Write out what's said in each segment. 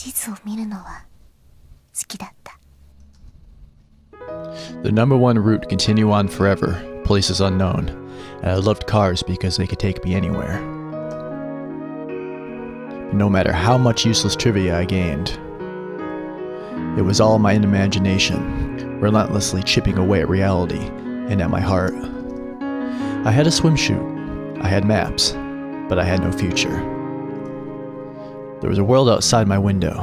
実を見るのは好きだった。 The number one route to continue on forever, places unknown, and I loved cars because they could take me anywhere. No matter how much useless trivia I gained, it was all my imagination, relentlessly chipping away at reality and at my heart. I had a swimsuit, I had maps, but I had no future. There was a world outside my window,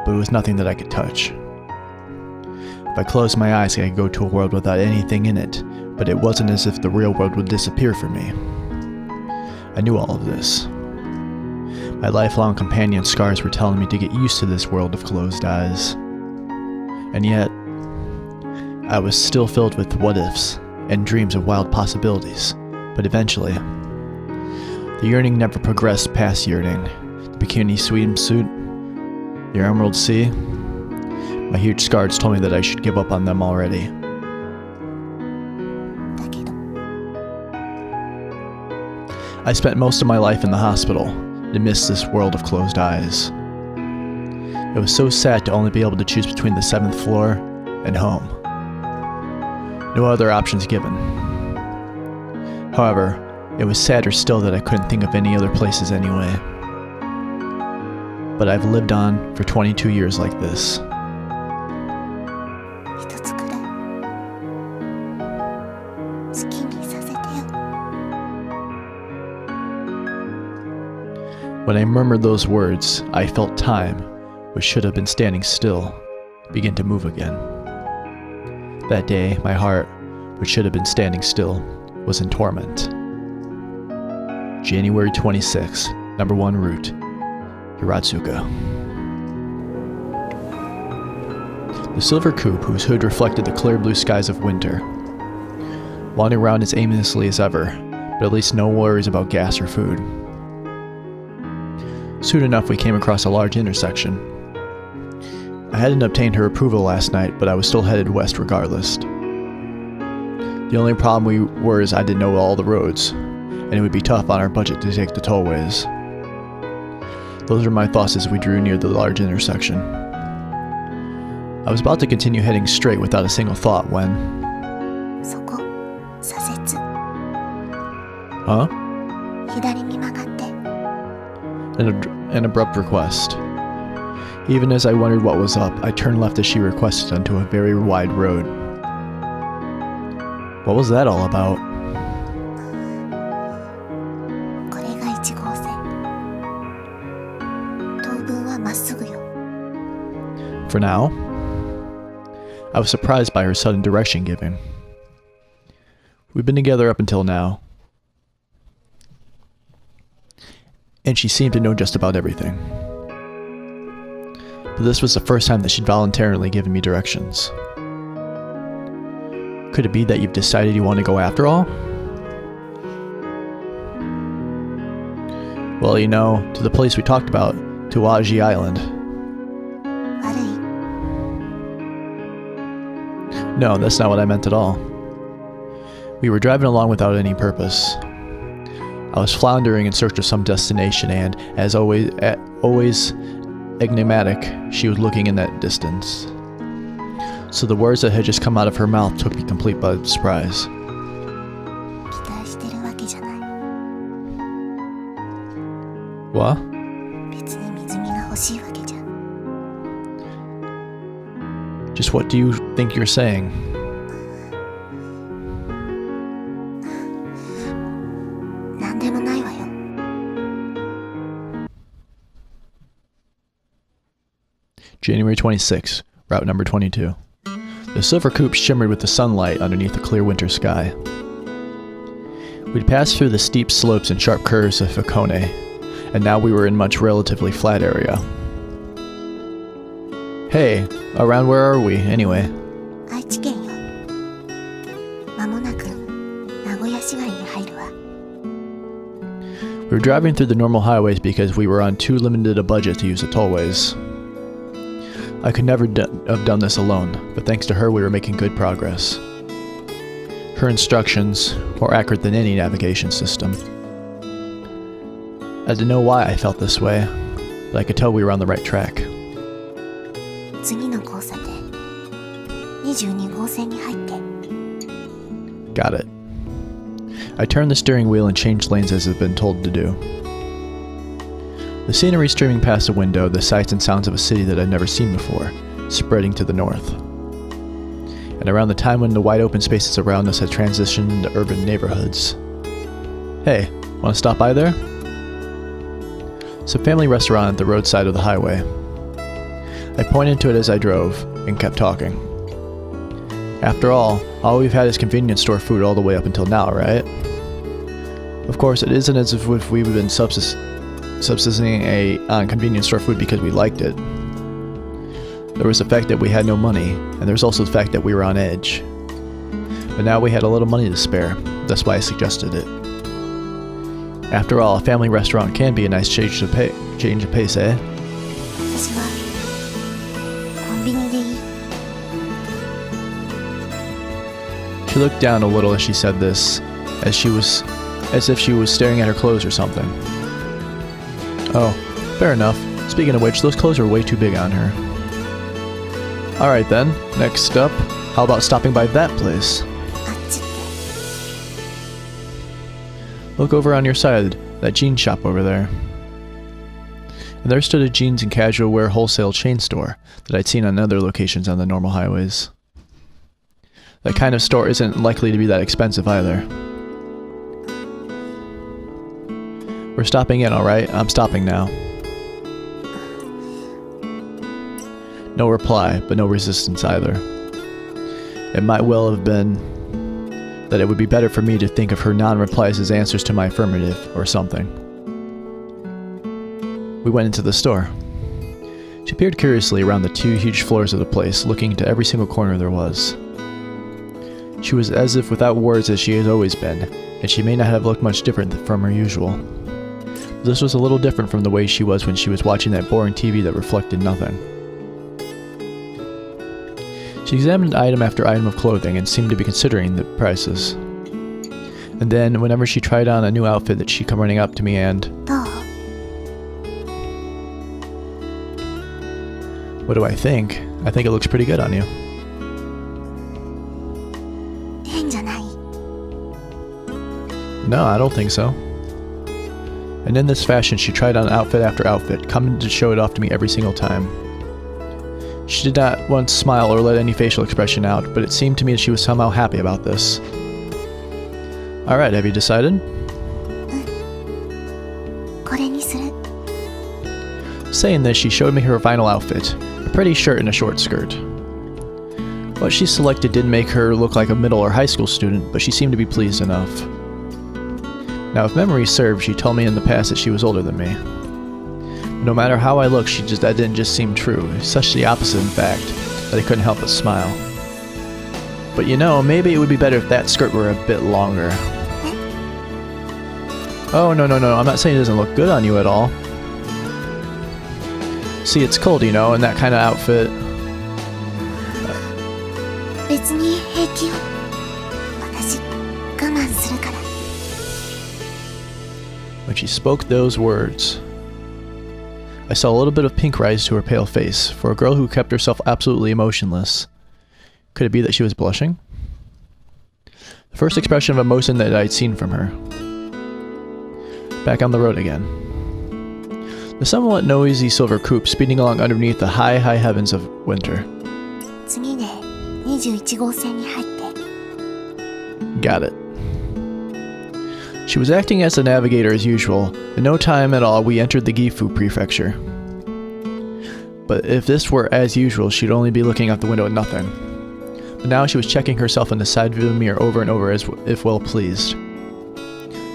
but it was nothing that I could touch. If I closed my eyes, I could go to a world without anything in it, but it wasn't as if the real world would disappear for me. I knew all of this. My lifelong companion scars were telling me to get used to this world of closed eyes. And yet, I was still filled with what-ifs and dreams of wild possibilities. But eventually, the yearning never progressed past yearning. The bikini swimsuit, the Emerald Sea. My huge scars told me that I should give up on them already. だけど I spent most of my life in the hospital amidst this world of closed eyes. It was so sad to only be able to choose between the 7th floor and home. No other options given. However, it was sadder still that I couldn't think of any other places anyway. But I've lived on for 22 years like this. 一つくらい好きにさせてよ。 When I murmured those words, I felt time, which should have been standing still, begin to move again. That day, my heart, which should have been standing still, was in torment. January 26, number 1 route, Hiratsuka. The silver coupe, whose hood reflected the clear blue skies of winter, wandering around as aimlessly as ever, but at least no worries about gas or food. Soon enough, we came across a large intersection. I hadn't obtained her approval last night, but I was still headed west regardless. The only problem were is I didn't know all the roads, and it would be tough on our budget to take the tollways. Those were my thoughts as we drew near the large intersection. I was about to continue heading straight without a single thought when... そこ、左折。 Huh? 左に曲がって。 An abrupt request. Even as I wondered what was up, I turned left as she requested onto a very wide road. What was that all about? これが1号線。当分はまっすぐよ。 For now, I was surprised by her sudden direction giving. We've been together up until now, and she seemed to know just about everything. But this was the first time that she'd voluntarily given me directions. Could it be that you've decided you want to go after all? Well, you know, to the place we talked about, to Waji Island. 悪い。 No, that's not what I meant at all. We were driving along without any purpose. I was floundering in search of some destination and, as always enigmatic, she was looking in that distance. So the words that had just come out of her mouth took me complete by surprise. 期待してるわけじゃない。 What? 別に水着が欲しいわけじゃ。 Just what do you think you're saying? なんでもないわよ。 January 26, route number 22. The silver coupe shimmered with the sunlight underneath the clear winter sky. We'd passed through the steep slopes and sharp curves of Hakone, and now we were in much relatively flat area. Hey, around where are we, anyway? 愛知県よ。まもなく名古屋市街に入るわ。 We were driving through the normal highways because we were on too limited a budget to use the tollways. I could never have done this alone, but thanks to her we were making good progress. Her instructions, more accurate than any navigation system. I didn't know why I felt this way, but I could tell we were on the right track. 号線に入って。 Got it. I turned the steering wheel and changed lanes as I'd been told to do. The scenery streaming past the window, the sights and sounds of a city that I'd never seen before, spreading to the north. And around the time when the wide open spaces around us had transitioned into urban neighborhoods. Hey, want to stop by there? It's a family restaurant at the roadside of the highway. I pointed to it as I drove, and kept talking. After all we've had is convenience store food all the way up until now, right? Of course, it isn't as if we've been subsisting on convenience store food because we liked it. There was the fact that we had no money, and there was also the fact that we were on edge. But now we had a little money to spare, that's why I suggested it. After all, a family restaurant can be a nice change of pace, eh? 私はコンビニでいい。 She looked down a little as she said this, as if she was staring at her clothes or something. Oh, fair enough. Speaking of which, those clothes are way too big on her. Alright then, next up, how about stopping by that place? あっちって。 Look over on your side, that jean shop over there. And there stood a jeans and casual wear wholesale chain store that I'd seen on other locations on the normal highways. That kind of store isn't likely to be that expensive either. We're stopping in, alright? I'm stopping now. No reply, but no resistance either. It might well have been that it would be better for me to think of her non-replies as answers to my affirmative, or something. We went into the store. She peered curiously around the 2 huge floors of the place, looking into every single corner there was. She was as if without words as she has always been, and she may not have looked much different from her usual. But this was a little different from the way she was when she was watching that boring TV that reflected nothing. She examined item after item of clothing and seemed to be considering the prices. And then, whenever she tried on a new outfit, that she'd come running up to me and... どう？ What do I think? I think it looks pretty good on you. 変じゃない？ No, I don't think so. And in this fashion, she tried on outfit after outfit, coming to show it off to me every single time. She did not once smile or let any facial expression out, but it seemed to me that she was somehow happy about this. Alright, have you decided? これにする。 Saying this, she showed me her final outfit, a pretty shirt and a short skirt. What she selected didn't make her look like a middle or high school student, but she seemed to be pleased enough. Now, if memory served, she told me in the past that she was older than me. No matter how I looked, that didn't just seem true. Such the opposite, in fact, that I couldn't help but smile. But you know, maybe it would be better if that skirt were a bit longer. Oh, no, I'm not saying it doesn't look good on you at all. See, it's cold, you know, and that kind of outfit. 別に平気よ。私我慢するから。 When she spoke those words, I saw a little bit of pink rise to her pale face. For a girl who kept herself absolutely emotionless, could it be that she was blushing? The first expression of emotion that I'd seen from her. Back on the road again. The somewhat noisy silver coupe speeding along underneath the high heavens of winter. 次で21号線に入って。 Got it. She was acting as the navigator as usual. In no time at all, we entered the Gifu prefecture. But if this were as usual, she'd only be looking out the window at nothing. But now she was checking herself in the side view mirror over and over as if well pleased.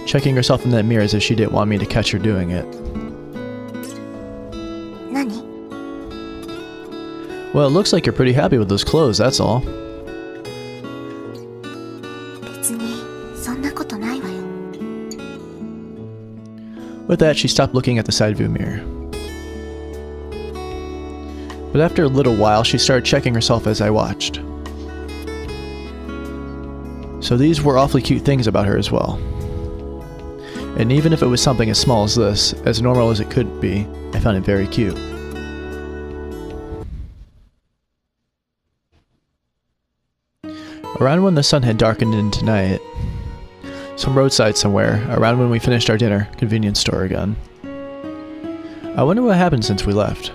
Checking herself in that mirror as if she didn't want me to catch her doing it. 何？ Well, it looks like you're pretty happy with those clothes, that's all. 別にそんなことないわよ。 With that, she stopped looking at the side view mirror. But after a little while, she started checking herself as I watched. So these were awfully cute things about her as well. And even if it was something as small as this, as normal as it could be, I found it very cute. Around when the sun had darkened into night. Some roadside somewhere, around when we finished our dinner, convenience store again. I wonder what happened since we left.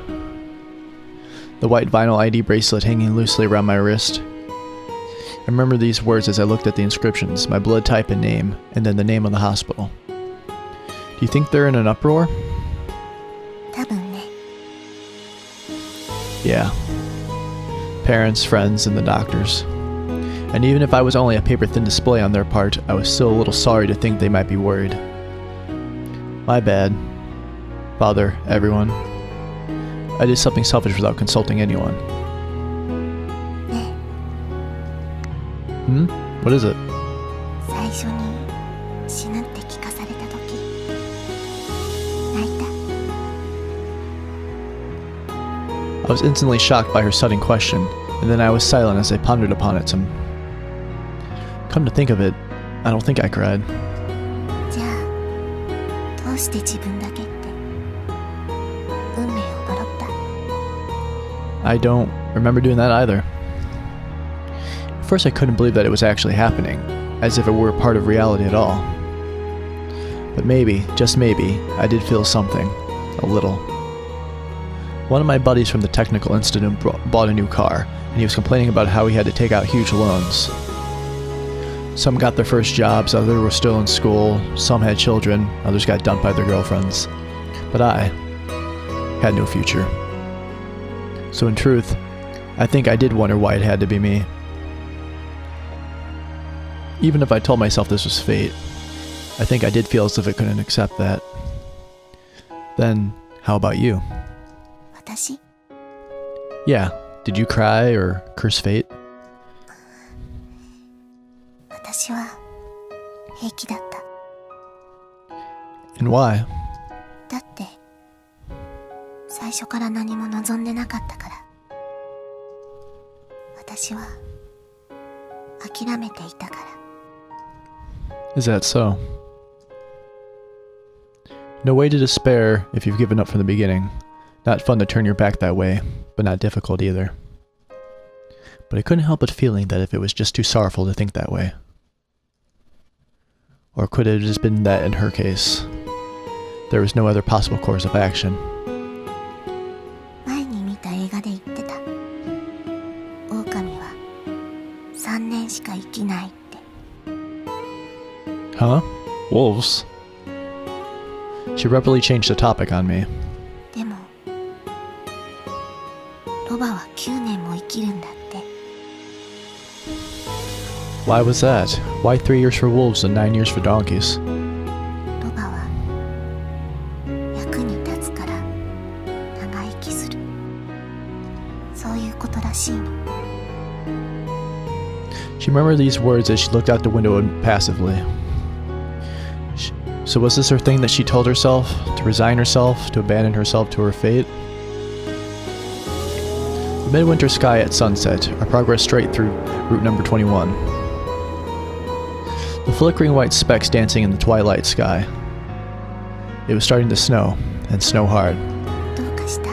The white vinyl ID bracelet hanging loosely around my wrist. I remember these words as I looked at the inscriptions, my blood type and name, and then the name of the hospital. Do you think they're in an uproar? 多分ね。 Yeah. Parents, friends, and the doctors. And even if I was only a paper-thin display on their part, I was still a little sorry to think they might be worried. My bad. Father, everyone. I did something selfish without consulting anyone. ね What is it? 最初に死ぬって聞かされた時泣いた。 I was instantly shocked by her sudden question, and then I was silent as I pondered upon it some. Come to think of it, I don't think I cried. じゃあどうして自分だけって運命を呪った。 I don't remember doing that either. At first I couldn't believe that it was actually happening, as if it were a part of reality at all. But maybe, just maybe, I did feel something. A little. One of my buddies from the technical institute bought a new car, and he was complaining about how he had to take out huge loans. Some got their first jobs, others were still in school, some had children, others got dumped by their girlfriends. But I had no future. So in truth, I think I did wonder why it had to be me. Even if I told myself this was fate, I think I did feel as if I couldn't accept that. Then, how about you? 私 Yeah, did you cry or curse fate? 私は平気だった。 And why? だって最初から何も望んでなかったから。私は諦めていたから。 Is that so? No way to despair if you've given up from the beginning. Not fun to turn your back that way, but not difficult either. But I couldn't help but feeling that if it was just too sorrowful to think that way. Or could it have just been that in her case, there was no other possible course of action? 前に見た映画で言ってた。狼は3年しか生きないって。 Huh? Wolves? She abruptly changed the topic on me. でもロバは9年も生きるんだって。 Why was that? Why 3 years for wolves and 9 years for donkeys? ロバは役に立つから長生きする。そういうことらしいの。 She remembered these words as she looked out the window impassively. So was this her thing that she told herself? To resign herself? To abandon herself to her fate? The midwinter sky at sunset, our progress straight through route number 21. The flickering white specks dancing in the twilight sky. It was starting to snow, and snow hard. どうかした？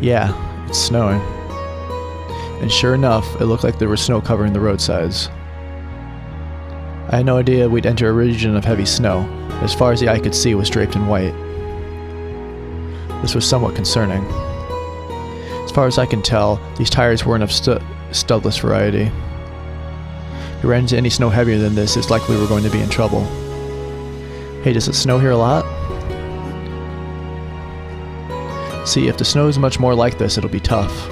Yeah, it's snowing. And sure enough, it looked like there was snow covering the roadsides. I had no idea we'd enter a region of heavy snow. As far as the eye could see was draped in white. This was somewhat concerning. As far as I can tell, these tires weren't of studless variety. If we ran into any snow heavier than this, it's likely we're going to be in trouble. Hey, does it snow here a lot? See, if the snow is much more like this, it'll be tough.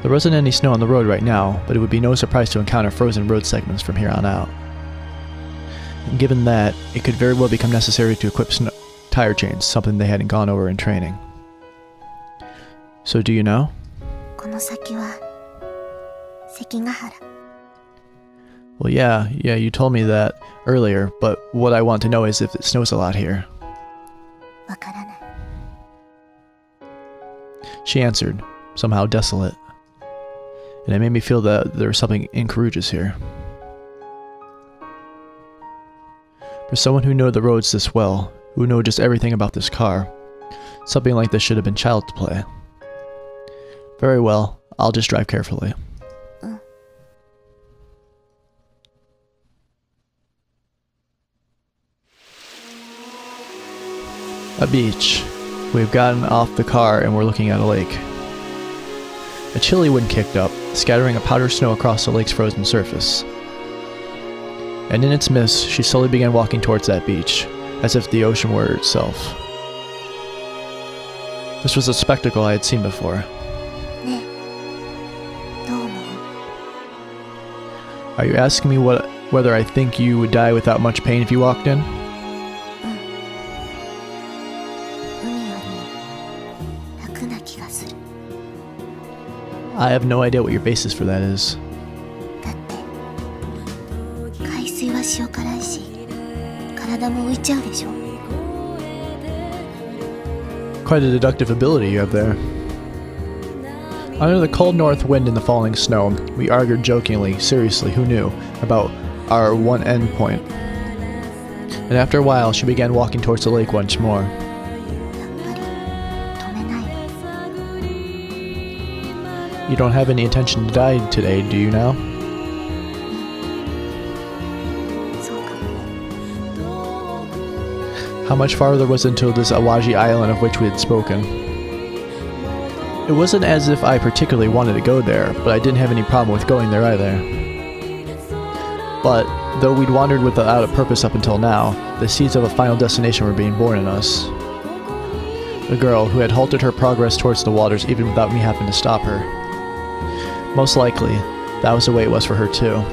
There wasn't any snow on the road right now, but it would be no surprise to encounter frozen road segments from here on out. And given that, it could very well become necessary to equip tire chains, something they hadn't gone over in training. So do you know? この先は関ヶ原。 Well, yeah, you told me that earlier, but what I want to know is if it snows a lot here. わからない。 She answered, somehow desolate. And it made me feel that there was something incourageous here. For someone who knew the roads this well, who knew just everything about this car, something like this should have been child's play. Very well, I'll just drive carefully. A beach. We've gotten off the car and we're looking at a lake. A chilly wind kicked up, scattering a powder snow across the lake's frozen surface. And in its mist, she slowly began walking towards that beach, as if the ocean were itself. This was a spectacle I had seen before. Are you asking me whether I think you would die without much pain if you walked in? I have no idea what your basis for that is. Quite a deductive ability you have there. Under the cold north wind and the falling snow, we argued jokingly, seriously, who knew, about our one end point. And after a while, she began walking towards the lake once more. You don't have any intention to die today, do you now? How much farther was into this Awaji island of which we had spoken? It wasn't as if I particularly wanted to go there, but I didn't have any problem with going there either. But, though we'd wandered without a purpose up until now, the seeds of a final destination were being born in us. The girl, who had halted her progress towards the waters even without me having to stop her. Most likely, that was the way it was for her too.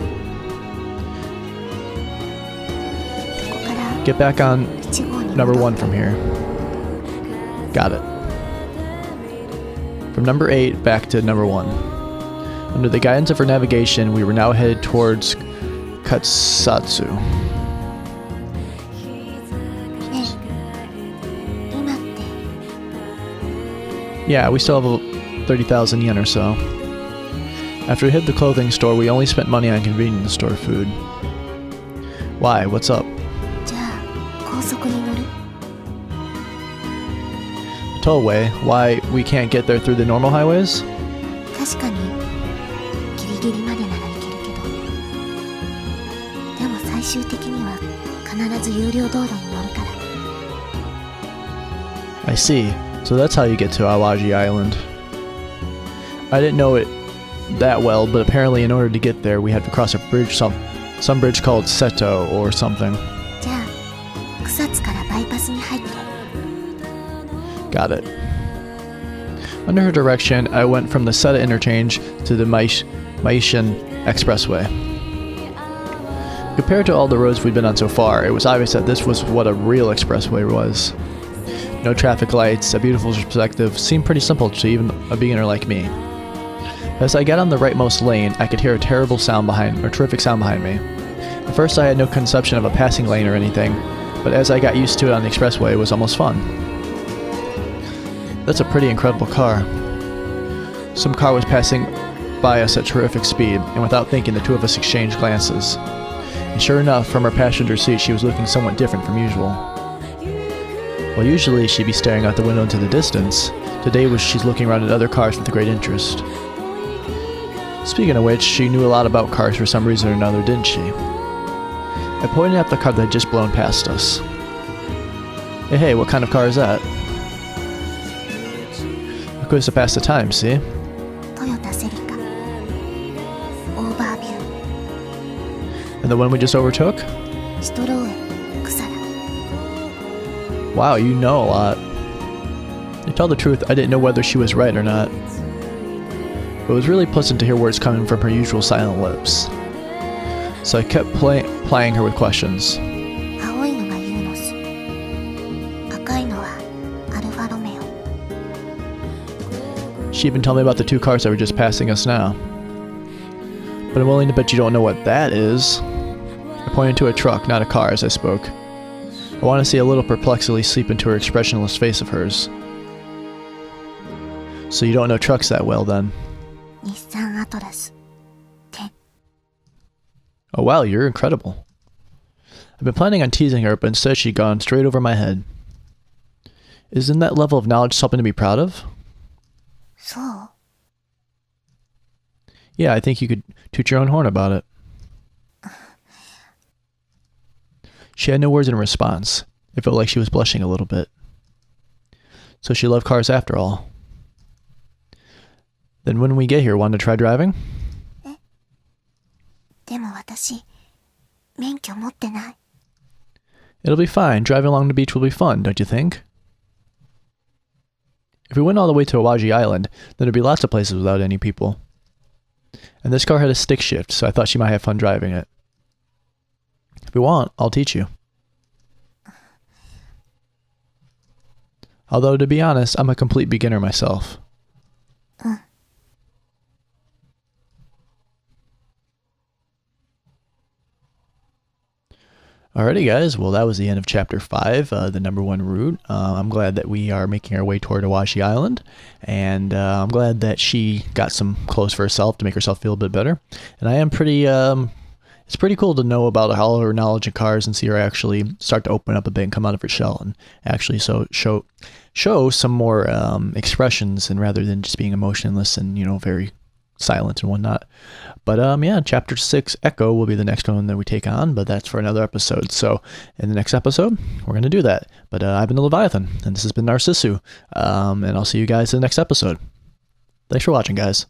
Get back on number 1 from here. Got it. From number 8 back to number 1. Under the guidance of her navigation, we were now headed towards Katsatsu. Yeah, we still have 30,000 yen or so. After we hit the clothing store, we only spent money on convenience store food. Why? What's up? Tollway? Why, we can't get there through the normal highways? I see. So that's how you get to Awaji Island. I didn't know it that well, but apparently in order to get there we had to cross a bridge, some bridge called Seto or something. Got it. Under her direction, I went from the Seta interchange to the Maishin Expressway. Compared to all the roads we'd been on so far, it was obvious that this was what a real expressway was. No traffic lights, a beautiful perspective, seemed pretty simple to even a beginner like me. As I got on the rightmost lane, I could hear a terrific sound behind me. At first I had no conception of a passing lane or anything, but as I got used to it on the expressway, it was almost fun. That's a pretty incredible car. Some car was passing by us at terrific speed, and without thinking the two of us exchanged glances. And sure enough, from her passenger seat she was looking somewhat different from usual. Well, usually she'd be staring out the window into the distance. Today she's looking around at other cars with great interest. Speaking of which, she knew a lot about cars for some reason or another, didn't she? I pointed at the car that had just blown past us. Hey, what kind of car is that? Of course, to pass the time, see? And the one we just overtook? Wow, you know a lot. To tell the truth, I didn't know whether she was right or not. But it was really pleasant to hear words coming from her usual silent lips. So I kept plying her with questions. She even told me about the two cars that were just passing us now. But I'm willing to bet you don't know what that is. I pointed to a truck, not a car, as I spoke. I want to see a little perplexity seep into her expressionless face of hers. So you don't know trucks that well, then? Oh wow, you're incredible. I've been planning on teasing her, but instead she'd gone straight over my head. Isn't that level of knowledge something to be proud of? Yeah, I think you could toot your own horn about it. She had no words in response. It felt like she was blushing a little bit. So she loved cars after all. Then when we get here, want to try driving? でも私、免許持ってない。It'll be fine. Driving along the beach will be fun, don't you think? If we went all the way to Awaji Island, then there'd be lots of places without any people. And this car had a stick shift, so I thought she might have fun driving it. If you want, I'll teach you. Although, to be honest, I'm a complete beginner myself. Alrighty guys, well that was the end of chapter 5, the number 1 route. I'm glad that we are making our way toward Awashi Island, and I'm glad that she got some clothes for herself to make herself feel a bit better. And I am pretty, it's pretty cool to know about how her knowledge of cars and see her actually start to open up a bit and come out of her shell and actually show some more expressions, and rather than just being emotionless and, you know, very silent and whatnot. But yeah, chapter 6 Echo will be the next one that we take on, but that's for another episode. So in the next episode, we're going to do that. But I've been the Leviathan, and this has been Narcissu, and I'll see you guys in the next episode. Thanks for watching, guys.